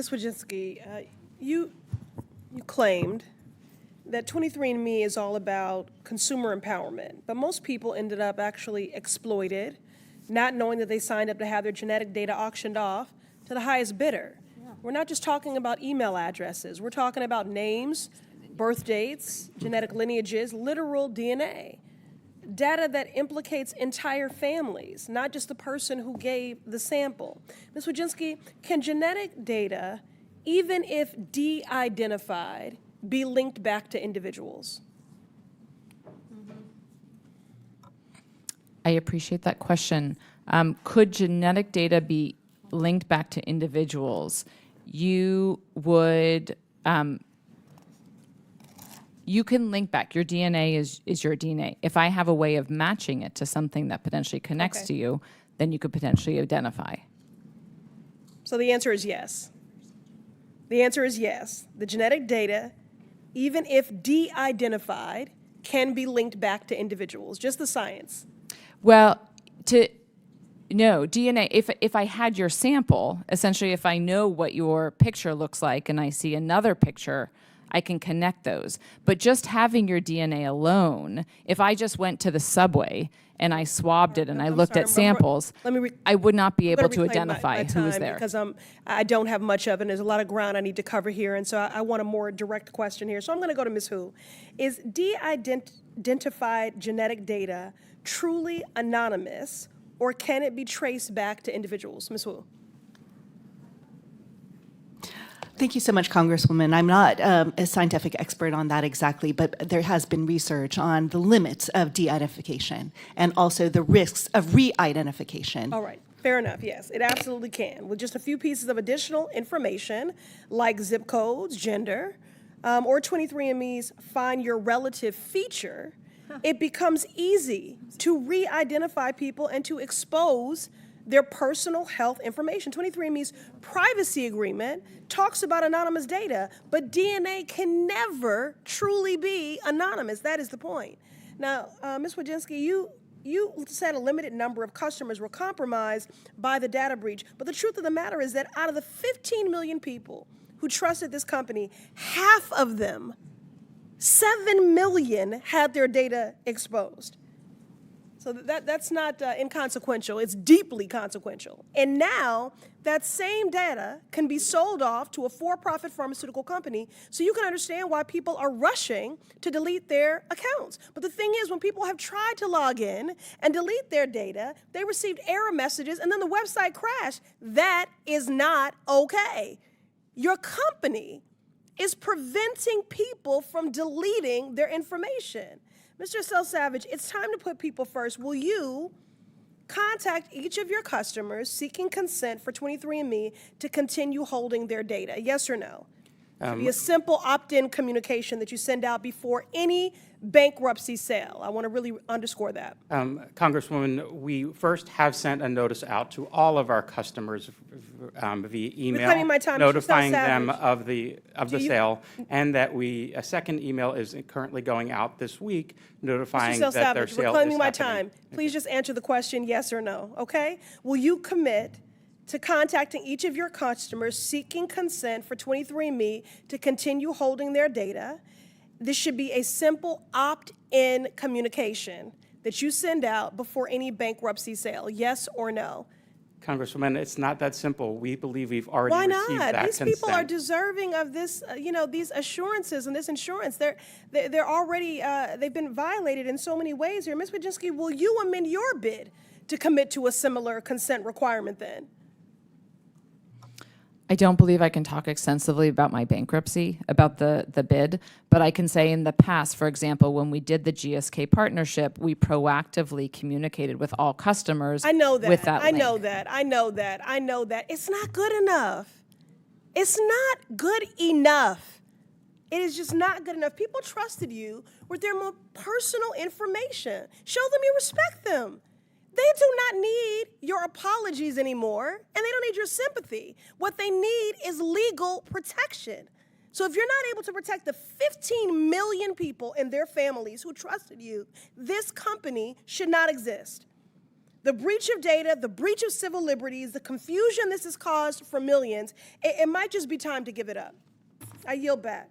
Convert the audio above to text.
Ms. Wojcinski, you claimed that 23andMe is all about consumer empowerment, but most people ended up actually exploited, not knowing that they signed up to have their genetic data auctioned off to the highest bidder. Yeah. We're not just talking about email addresses. We're talking about names, birth dates, genetic lineages, literal DNA. Data that implicates entire families, not just the person who gave the sample. Ms. Wojcinski, can genetic data, even if de-identified, be linked back to individuals? I appreciate that question. Could genetic data be linked back to individuals? You would, you can link back. Your DNA is your DNA. If I have a way of matching it to something that potentially connects to you, then you could potentially identify. So the answer is yes. The answer is yes. The genetic data, even if de-identified, can be linked back to individuals, just the science. Well, no, DNA, if I had your sample, essentially if I know what your picture looks like and I see another picture, I can connect those. But just having your DNA alone, if I just went to the subway and I swabbed it and I looked at samples, I would not be able to identify who was there. Because I don't have much of it, and there's a lot of ground I need to cover here, and so I want a more direct question here. So I'm going to go to Ms. Hu. Is de-identified genetic data truly anonymous, or can it be traced back to individuals? Ms. Hu. Thank you so much, Congresswoman. I'm not a scientific expert on that exactly, but there has been research on the limits of de-identification and also the risks of re-identification. All right. Fair enough, yes, it absolutely can. With just a few pieces of additional information, like zip codes, gender, or 23andMe's Find Your Relative feature, it becomes easy to re-identify people and to expose their personal health information. 23andMe's privacy agreement talks about anonymous data, but DNA can never truly be anonymous. That is the point. Now, Ms. Wojcinski, you said a limited number of customers were compromised by the data breach, but the truth of the matter is that out of the 15 million people who trusted this company, half of them, 7 million, had their data exposed. So that's not inconsequential, it's deeply consequential. And now that same data can be sold off to a for-profit pharmaceutical company, so you can understand why people are rushing to delete their accounts. But the thing is, when people have tried to log in and delete their data, they received error messages and then the website crashed. That is not okay. Your company is preventing people from deleting their information. Mr. Savage, it's time to put people first. Will you contact each of your customers seeking consent for 23andMe to continue holding their data? Yes or no? It should be a simple opt-in communication that you send out before any bankruptcy sale. I want to really underscore that. Congresswoman, we first have sent a notice out to all of our customers via email, notifying them of the sale, and that a second email is currently going out this week, notifying that their sale is reclaiming my time. Please just answer the question, yes or no, okay? Will you commit to contacting each of your customers seeking consent for 23andMe to continue holding their data? This should be a simple opt-in communication that you send out before any bankruptcy sale, yes or no? Congresswoman, it's not that simple. We believe we've already received that consent. Why not? These people are deserving of this, these assurances and this insurance. They're already, they've been violated in so many ways here. Ms. Wojcinski, will you amend your bid to commit to a similar consent requirement then? I don't believe I can talk extensively about my bankruptcy, about the bid, but I can say in the past, for example, when we did the GSK partnership, we proactively communicated with all customers. I know that. With that I know that. I know that. I know that. It's not good enough. It's not good enough. It is just not good enough. People trusted you with their more personal information. Show them you respect them. They do not need your apologies anymore, and they don't need your sympathy. What they need is legal protection. So if you're not able to protect the 15 million people and their families who trusted you, this company should not exist. The breach of data, the breach of civil liberties, the confusion this has caused for millions, it might just be time to give it up. I yield back.